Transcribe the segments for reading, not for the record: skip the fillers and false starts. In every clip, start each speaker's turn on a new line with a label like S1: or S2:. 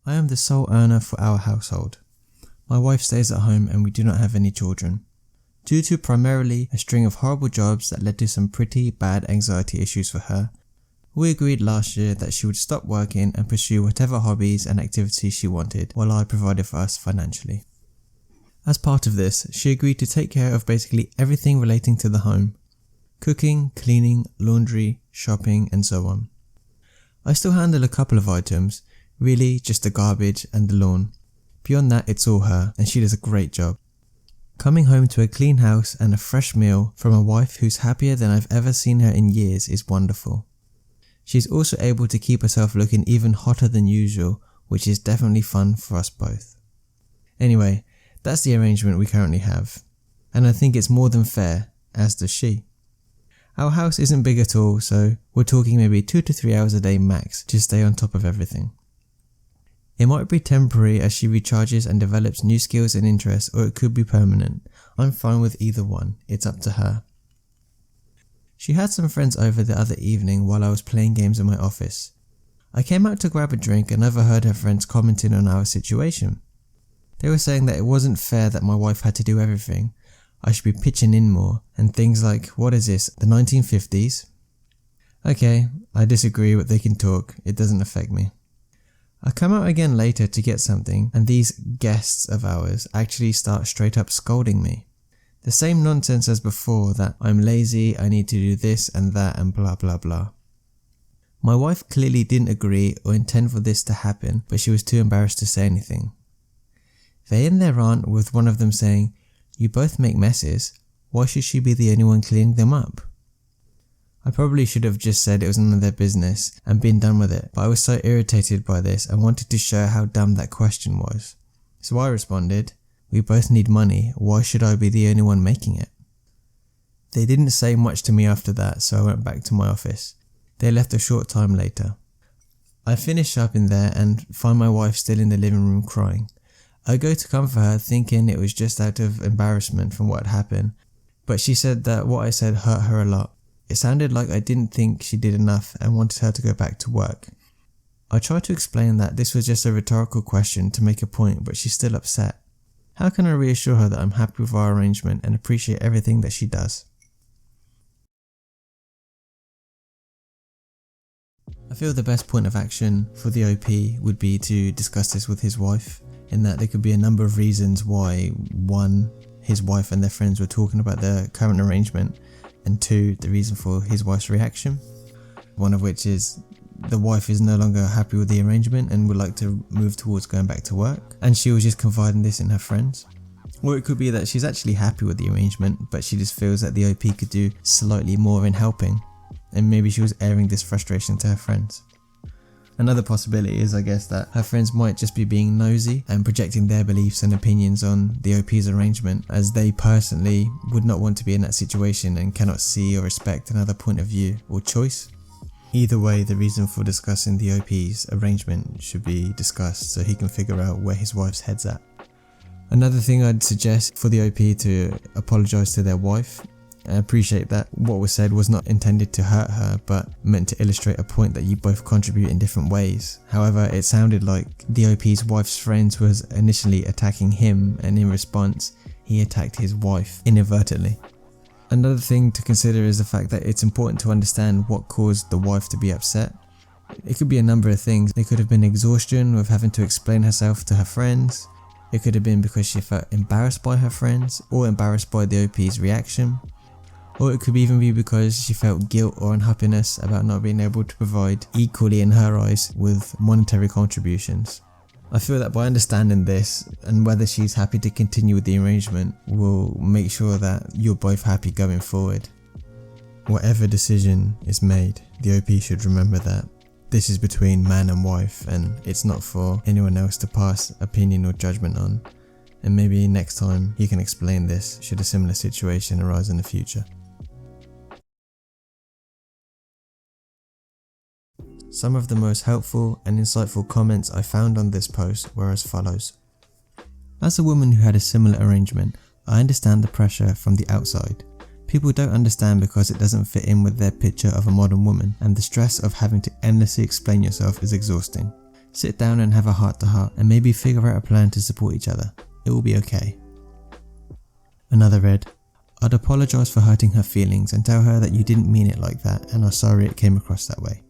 S1: I am the sole earner for our household. My wife stays at home and we do not have any children. Due to primarily a string of horrible jobs that led to some pretty bad anxiety issues for her, we agreed last year that she would stop working and pursue whatever hobbies and activities she wanted while I provided for us financially. As part of this, she agreed to take care of basically everything relating to the home: cooking, cleaning, laundry, shopping, and so on. I still handle a couple of items, really just the garbage and the lawn. Beyond that, it's all her, and she does a great job. Coming home to a clean house and a fresh meal from a wife who's happier than I've ever seen her in years is wonderful. She's also able to keep herself looking even hotter than usual, which is definitely fun for us both. Anyway, that's the arrangement we currently have, and I think it's more than fair, as does she. Our house isn't big at all, so we're talking maybe 2 to 3 hours a day max to stay on top of everything. It might be temporary as she recharges and develops new skills and interests, or it could be permanent. I'm fine with either one, it's up to her. She had some friends over the other evening while I was playing games in my office. I came out to grab a drink and overheard her friends commenting on our situation. They were saying that it wasn't fair that my wife had to do everything, I should be pitching in more, and things like, what is this, the 1950s? Okay, I disagree, but they can talk, it doesn't affect me. I come out again later to get something, and these guests of ours actually start straight up scolding me. The same nonsense as before, that I'm lazy, I need to do this and that and blah blah blah. My wife clearly didn't agree or intend for this to happen, but she was too embarrassed to say anything. They end their rant with one of them saying, "You both make messes, why should she be the only one cleaning them up?" I probably should have just said it was none of their business and been done with it, but I was so irritated by this and wanted to show how dumb that question was. So I responded, "We both need money, why should I be the only one making it?" They didn't say much to me after that, so I went back to my office. They left a short time later. I finish up in there and find my wife still in the living room crying. I go to comfort her thinking it was just out of embarrassment from what had happened, but she said that what I said hurt her a lot. It sounded like I didn't think she did enough and wanted her to go back to work. I tried to explain that this was just a rhetorical question to make a point, but she's still upset. How can I reassure her that I'm happy with our arrangement and appreciate everything that she does? I feel the best point of action for the OP would be to discuss this with his wife, in that there could be a number of reasons why, 1, his wife and their friends were talking about their current arrangement, and 2, the reason for his wife's reaction. One of which is the wife is no longer happy with the arrangement and would like to move towards going back to work, and she was just confiding this in her friends. Or it could be that she's actually happy with the arrangement, but she just feels that the OP could do slightly more in helping, and maybe she was airing this frustration to her friends. Another possibility is, I guess, that her friends might just be being nosy and projecting their beliefs and opinions on the OP's arrangement, as they personally would not want to be in that situation and cannot see or respect another point of view or choice. Either way, the reason for discussing the OP's arrangement should be discussed so he can figure out where his wife's head's at. Another thing I'd suggest for the OP to apologise to their wife. I appreciate that what was said was not intended to hurt her, but meant to illustrate a point that you both contribute in different ways. However, it sounded like the OP's wife's friends was initially attacking him, and in response, he attacked his wife inadvertently. Another thing to consider is the fact that it's important to understand what caused the wife to be upset. It could be a number of things. It could have been exhaustion with having to explain herself to her friends. It could have been because she felt embarrassed by her friends, or embarrassed by the OP's reaction. Or it could even be because she felt guilt or unhappiness about not being able to provide equally in her eyes with monetary contributions. I feel that by understanding this and whether she's happy to continue with the arrangement will make sure that you're both happy going forward. Whatever decision is made, the OP should remember that this is between man and wife and it's not for anyone else to pass opinion or judgment on. And maybe next time he can explain this should a similar situation arise in the future. Some of the most helpful and insightful comments I found on this post were as follows. As a woman who had a similar arrangement, I understand the pressure from the outside. People don't understand because it doesn't fit in with their picture of a modern woman, and the stress of having to endlessly explain yourself is exhausting. Sit down and have a heart-to-heart and maybe figure out a plan to support each other. It will be okay. Another read, I'd apologise for hurting her feelings and tell her that you didn't mean it like that and are sorry it came across that way.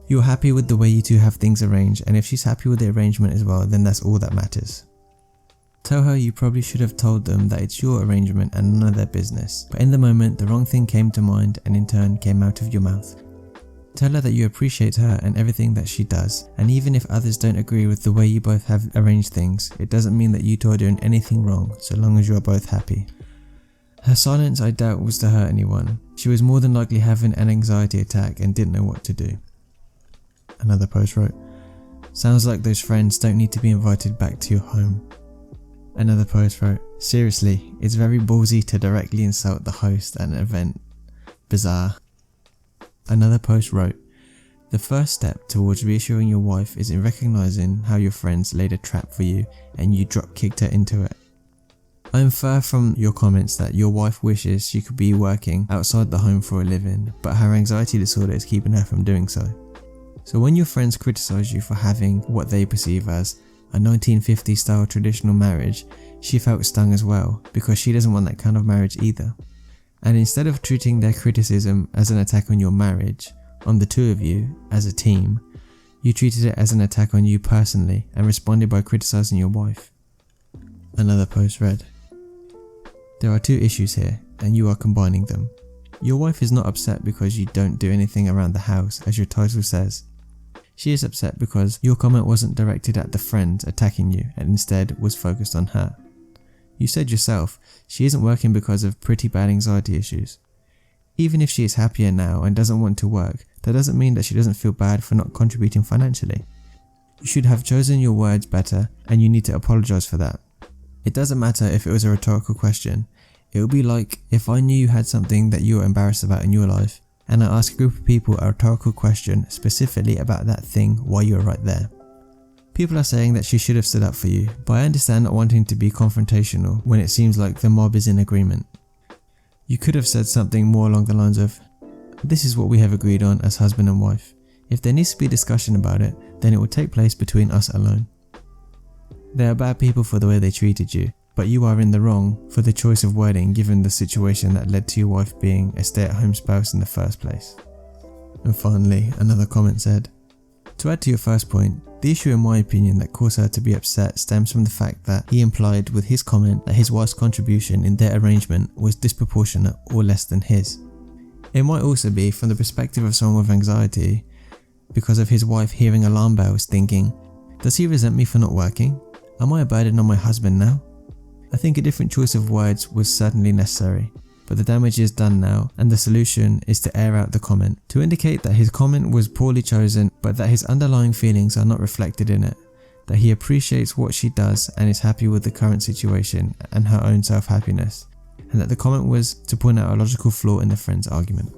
S1: You're happy with the way you two have things arranged, and if she's happy with the arrangement as well, then that's all that matters. Tell her you probably should have told them that it's your arrangement and none of their business, but in the moment the wrong thing came to mind and in turn came out of your mouth. Tell her that you appreciate her and everything that she does, and even if others don't agree with the way you both have arranged things, it doesn't mean that you two are doing anything wrong so long as you are both happy. Her silence I doubt was to hurt anyone. She was more than likely having an anxiety attack and didn't know what to do. Another post wrote, sounds like those friends don't need to be invited back to your home. Another post wrote, seriously, it's very ballsy to directly insult the host at an event. Bizarre. Another post wrote, the first step towards reassuring your wife is in recognising how your friends laid a trap for you and you drop kicked her into it. I infer from your comments that your wife wishes she could be working outside the home for a living, but her anxiety disorder is keeping her from doing so. So when your friends criticise you for having what they perceive as a 1950s style traditional marriage, she felt stung as well, because she doesn't want that kind of marriage either. And instead of treating their criticism as an attack on your marriage, on the two of you, as a team, you treated it as an attack on you personally and responded by criticising your wife. Another post read, there are two issues here, and you are combining them. Your wife is not upset because you don't do anything around the house, as your title says. She is upset because your comment wasn't directed at the friend attacking you and instead was focused on her. You said yourself, she isn't working because of pretty bad anxiety issues. Even if she is happier now and doesn't want to work, that doesn't mean that she doesn't feel bad for not contributing financially. You should have chosen your words better and you need to apologise for that. It doesn't matter if it was a rhetorical question. It would be like if I knew you had something that you were embarrassed about in your life and I asked a group of people a rhetorical question specifically about that thing while you were right there. People are saying that she should have stood up for you, but I understand not wanting to be confrontational when it seems like the mob is in agreement. You could have said something more along the lines of, this is what we have agreed on as husband and wife. If there needs to be discussion about it, then it will take place between us alone. They are bad people for the way they treated you, but you are in the wrong for the choice of wording given the situation that led to your wife being a stay-at-home spouse in the first place. And finally, another comment said, to add to your first point, the issue in my opinion that caused her to be upset stems from the fact that he implied with his comment that his wife's contribution in their arrangement was disproportionate or less than his. It might also be from the perspective of someone with anxiety because of his wife hearing alarm bells thinking, does he resent me for not working? Am I a burden on my husband now? I think a different choice of words was certainly necessary, but the damage is done now and the solution is to air out the comment, to indicate that his comment was poorly chosen but that his underlying feelings are not reflected in it, that he appreciates what she does and is happy with the current situation and her own self-happiness, and that the comment was to point out a logical flaw in the friend's argument.